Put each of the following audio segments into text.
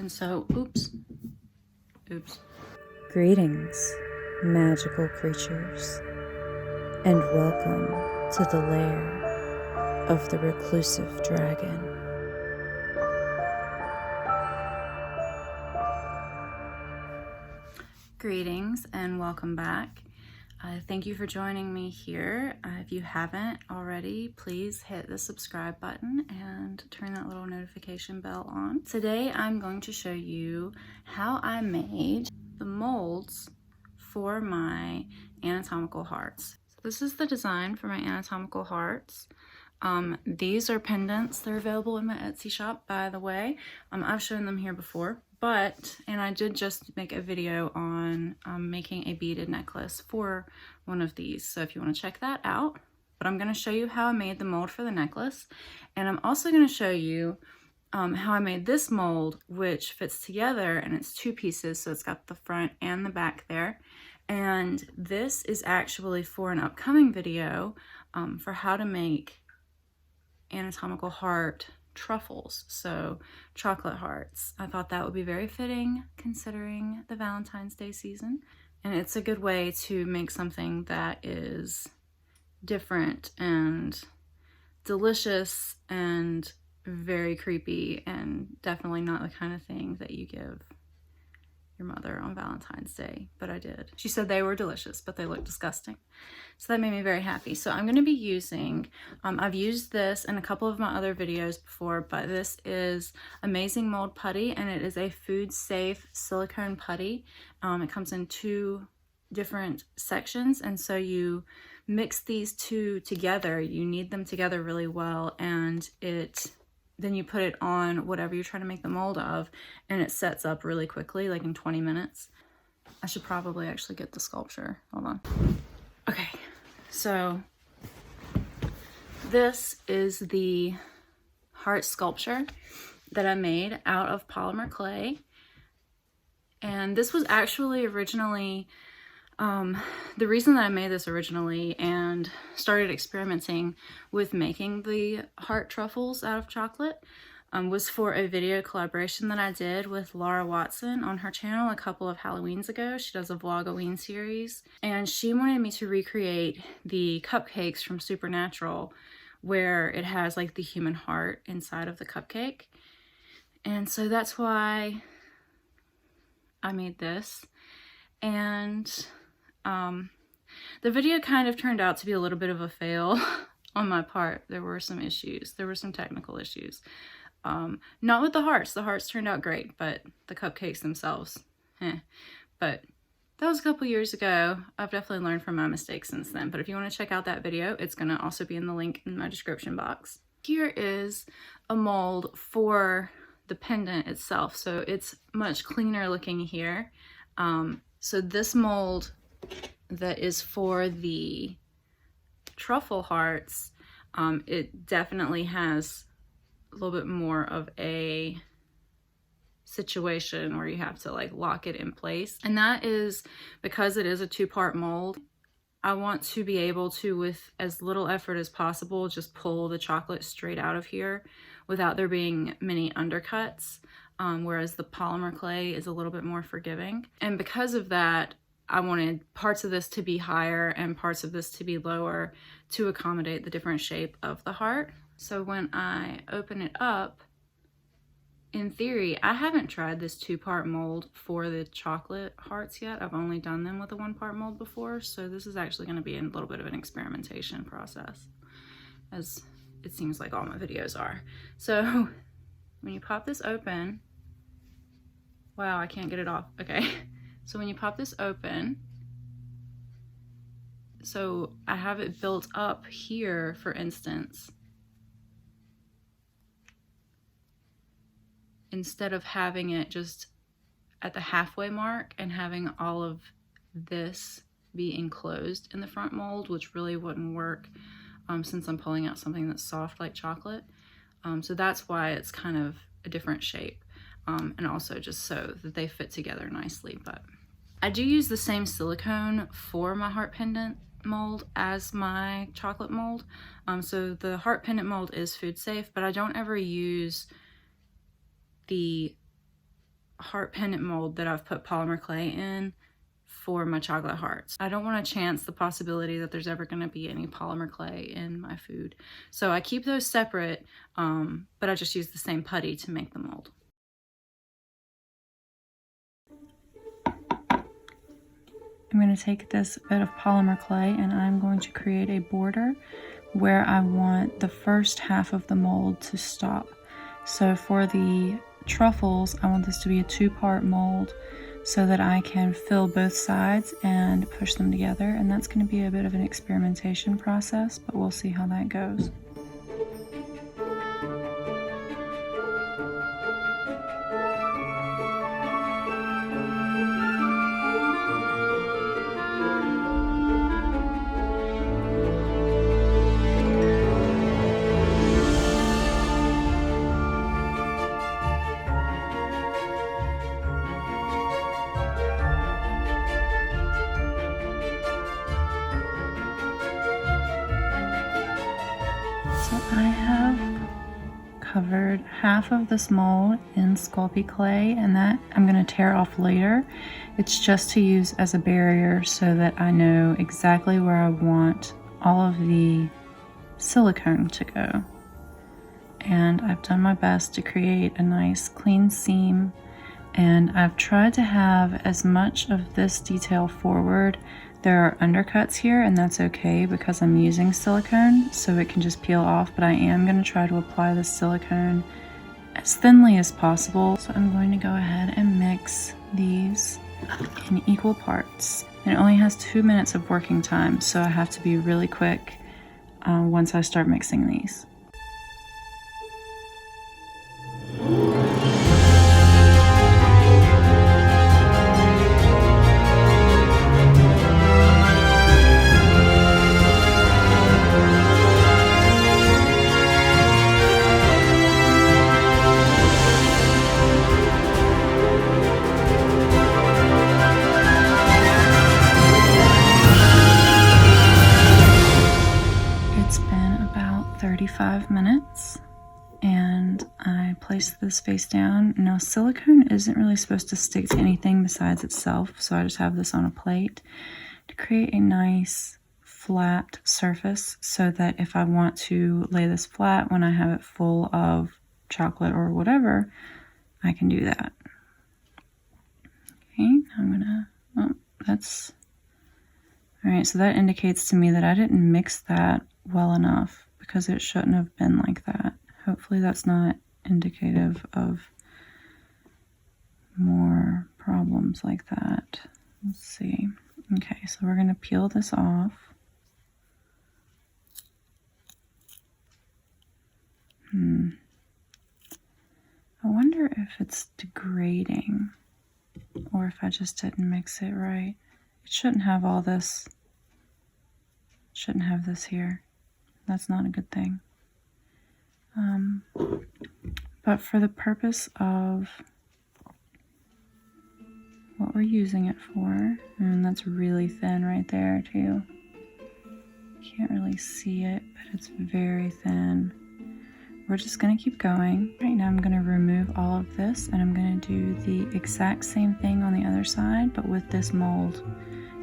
And so, oops. Greetings, magical creatures, and welcome to the lair of the Reclusive Dragon. Greetings and welcome back. Thank you for joining me here. If you haven't already, please hit the subscribe button and turn that little notification bell on. Today I'm going to show you how I made the molds for my anatomical hearts. So this is the design for my anatomical hearts. These are pendants. They're available in my Etsy shop, by the way. I've shown them here before, and I did just make a video on making a beaded necklace for one of these. So if you want to check that out, but I'm going to show you how I made the mold for the necklace. And I'm also going to show you how I made this mold, which fits together, and it's two pieces. So it's got the front and the back there. And this is actually for an upcoming video for how to make anatomical heart truffles, so chocolate hearts. I thought that would be very fitting considering the Valentine's Day season, and it's a good way to make something that is different and delicious and very creepy, and definitely not the kind of thing that you give your mother on Valentine's Day, but I did. She said they were delicious, but they looked disgusting. So that made me very happy. So I'm going to be using, I've used this in a couple of my other videos before, but this is Amazing Mold Putty, and it is a Foodsafe silicone putty. It comes in two different sections, and so you mix these two together. You knead them together really well, and then you put it on whatever you're trying to make the mold of, and it sets up really quickly, like in 20 minutes. I should probably actually get the sculpture. Hold on. Okay, so this is the heart sculpture that I made out of polymer clay. And this was actually originally, the reason that I made this originally and started experimenting with making the heart truffles out of chocolate was for a video collaboration that I did with Laura Watson on her channel a couple of Halloweens ago. She does a Vlogoween series, and she wanted me to recreate the cupcakes from Supernatural, where it has like the human heart inside of the cupcake. And so that's why I made this. And the video kind of turned out to be a little bit of a fail on my part. There were some issues. There were some technical issues. Not with the hearts. The hearts turned out great, but the cupcakes themselves, But that was a couple years ago. I've definitely learned from my mistakes since then. But if you want to check out that video, it's going to also be in the link in my description box. Here is a mold for the pendant itself. So it's much cleaner looking here. So this mold that is for the truffle hearts, it definitely has a little bit more of a situation where you have to like lock it in place. And that is because it is a two-part mold. I want to be able to, with as little effort as possible, just pull the chocolate straight out of here without there being many undercuts, whereas the polymer clay is a little bit more forgiving. And because of that, I wanted parts of this to be higher and parts of this to be lower to accommodate the different shape of the heart. So when I open it up, in theory, I haven't tried this two-part mold for the chocolate hearts yet. I've only done them with a one-part mold before, so this is actually going to be a little bit of an experimentation process, as it seems like all my videos are. So when you pop this open, wow, I can't get it off. Okay, so when you pop this open, so I have it built up here, for instance, instead of having it just at the halfway mark and having all of this be enclosed in the front mold, which really wouldn't work since I'm pulling out something that's soft like chocolate. So that's why it's kind of a different shape, and also just so that they fit together nicely. But I do use the same silicone for my heart pendant mold as my chocolate mold. So the heart pendant mold is Foodsafe, but I don't ever use the heart pendant mold that I've put polymer clay in for my chocolate hearts. I don't want to chance the possibility that there's ever going to be any polymer clay in my food. So I keep those separate, but I just use the same putty to make the mold. I'm going to take this bit of polymer clay and I'm going to create a border where I want the first half of the mold to stop. So for the truffles, I want this to be a 2-part mold so that I can fill both sides and push them together. And that's going to be a bit of an experimentation process, but we'll see how that goes. I have covered half of this mold in Sculpy clay, and that I'm going to tear off later. It's just to use as a barrier so that I know exactly where I want all of the silicone to go. And I've done my best to create a nice clean seam, and I've tried to have as much of this detail forward. There are undercuts here, and that's okay because I'm using silicone, so it can just peel off, but I am going to try to apply the silicone as thinly as possible. So I'm going to go ahead and mix these in equal parts. And it only has 2 minutes of working time, so I have to be really quick once I start mixing these. It's been about 35 minutes and I placed this face down. Now silicone isn't really supposed to stick to anything besides itself, so I just have this on a plate to create a nice flat surface so that if I want to lay this flat when I have it full of chocolate or whatever, I can do that. Okay, I'm gonna, oh, that's, all right, so that indicates to me that I didn't mix that well enough because it shouldn't have been like that. Hopefully that's not indicative of more problems like that. Let's see. Okay, so we're gonna peel this off. I wonder if it's degrading or if I just didn't mix it right. It shouldn't have all this. It shouldn't have this here. That's not a good thing. But for the purpose of what we're using it for, and that's really thin right there too. Can't really see it, but it's very thin. We're just gonna keep going. Right now I'm gonna remove all of this and I'm gonna do the exact same thing on the other side, but with this mold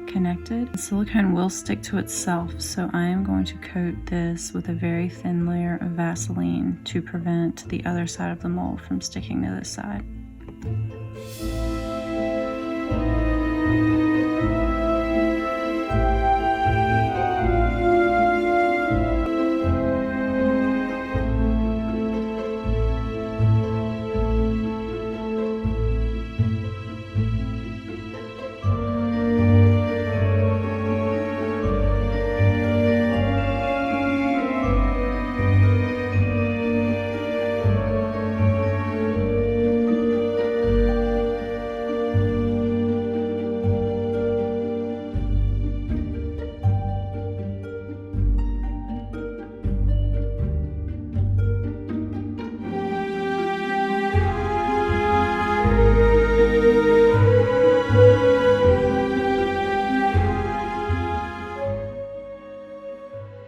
connected. The silicone will stick to itself, so I am going to coat this with a very thin layer of Vaseline to prevent the other side of the mold from sticking to this side.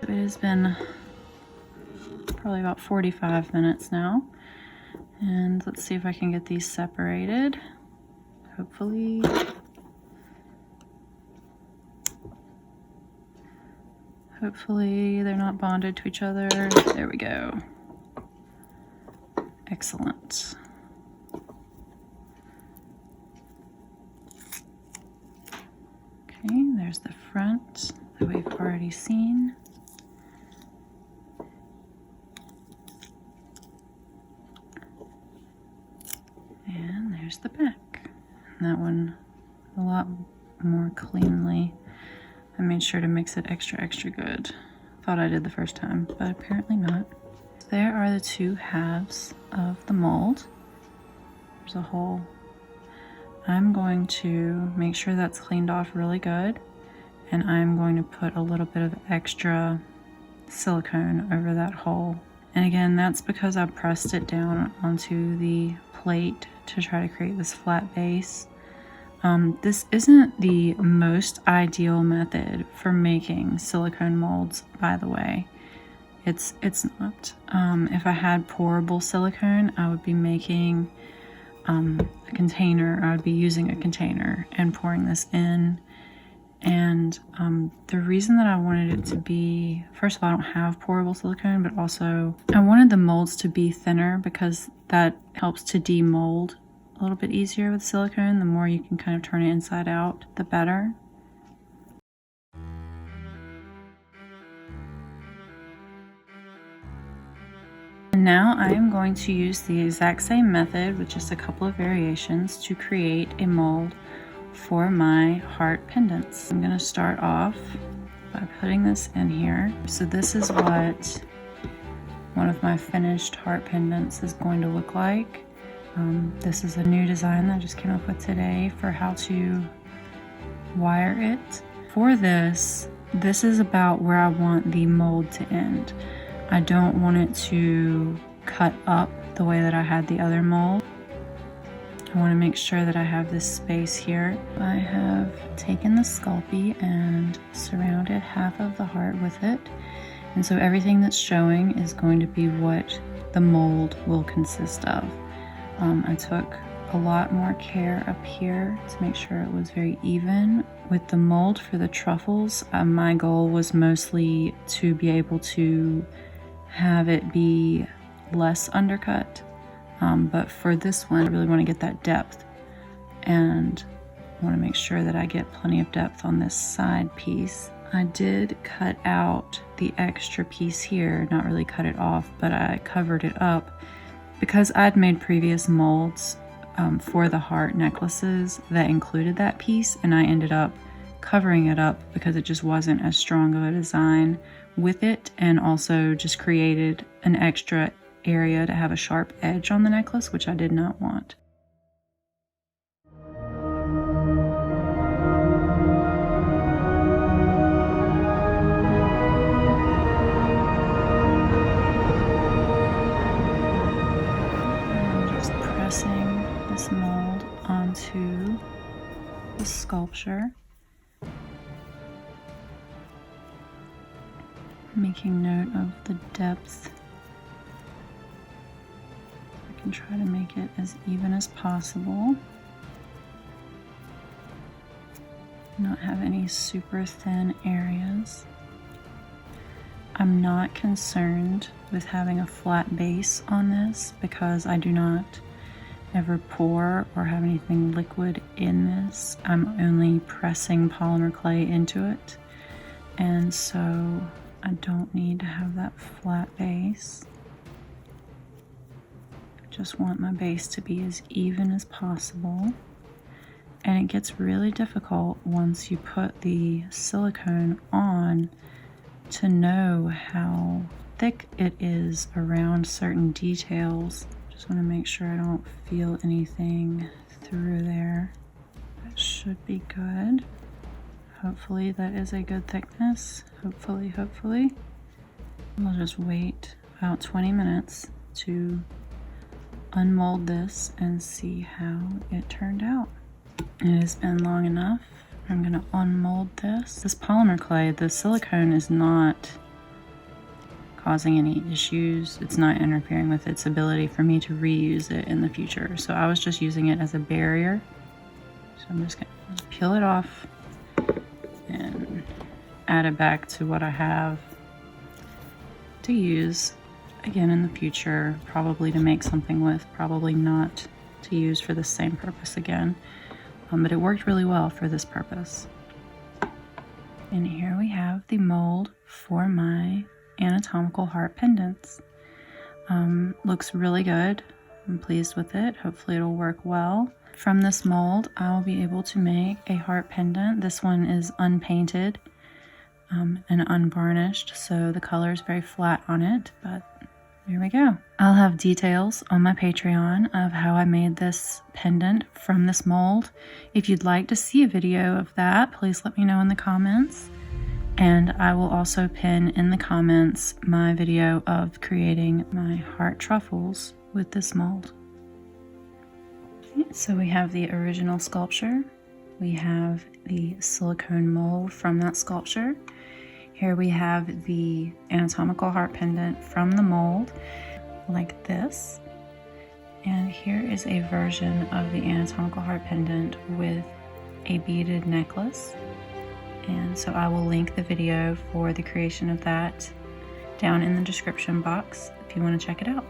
It has been probably about 45 minutes now, and let's see if I can get these separated. hopefully they're not bonded to each other. There we go. Excellent. Okay, there's the front that we've already seen. And there's the back. And that one a lot more cleanly. I made sure to mix it extra good. Thought I did the first time, but apparently not. There are the two halves of the mold. There's a hole. I'm going to make sure that's cleaned off really good, and I'm going to put a little bit of extra silicone over that hole. And again, that's because I pressed it down onto the plate to try to create this flat base. This isn't the most ideal method for making silicone molds, by the way. It's not. If I had pourable silicone, I would be making a container. I would be using a container and pouring this in. And the reason that I wanted it to be, first of all, I don't have pourable silicone, but also I wanted the molds to be thinner because that helps to demold a little bit easier with silicone. The more you can kind of turn it inside out, the better. And now I am going to use the exact same method with just a couple of variations to create a mold for my heart pendants. I'm going to start off by putting this in here. So this is what one of my finished heart pendants is going to look like. This is a new design that I just came up with today for how to wire it. For this is about where I want the mold to end. I don't want it to cut up the way that I had the other mold. I want to make sure that I have this space here. I have taken the Sculpy and surrounded half of the heart with it. And so everything that's showing is going to be what the mold will consist of. I took a lot more care up here to make sure it was very even. With the mold for the truffles, my goal was mostly to be able to have it be less undercut. But for this one, I really want to get that depth and want to make sure that I get plenty of depth on this side piece. I did cut out the extra piece here, not really cut it off, but I covered it up because I'd made previous molds for the heart necklaces that included that piece, and I ended up covering it up because it just wasn't as strong of a design with it, and also just created an extra area to have a sharp edge on the necklace, which I did not want. I'm just pressing this mold onto the sculpture, making note of the depth. I can try to make it as even as possible, not have any super thin areas. I'm not concerned with having a flat base on this because I do not ever pour or have anything liquid in this. I'm only pressing polymer clay into it, and so I don't need to have that flat base. I just want my base to be as even as possible. And it gets really difficult once you put the silicone on to know how thick it is around certain details. Just want to make sure I don't feel anything through there. That should be good. Hopefully that is a good thickness. Hopefully. We'll just wait about 20 minutes to unmold this and see how it turned out. It has been long enough. I'm gonna unmold this. This polymer clay, the silicone is not causing any issues. It's not interfering with its ability for me to reuse it in the future. So I was just using it as a barrier. So I'm just going to peel it off and add it back to what I have to use again in the future, probably to make something with, probably not to use for the same purpose again. But it worked really well for this purpose. And here we have the mold for my anatomical heart pendants. Looks really good. I'm pleased with it. Hopefully it'll work well. From this mold, I'll be able to make a heart pendant. This one is unpainted and unvarnished, so the color is very flat on it, but there we go. I'll have details on my Patreon of how I made this pendant from this mold. If you'd like to see a video of that, please let me know in the comments. And I will also pin in the comments my video of creating my heart truffles with this mold. So we have the original sculpture. We have the silicone mold from that sculpture. Here we have the anatomical heart pendant from the mold, like this. And here is a version of the anatomical heart pendant with a beaded necklace. And so I will link the video for the creation of that down in the description box if you want to check it out.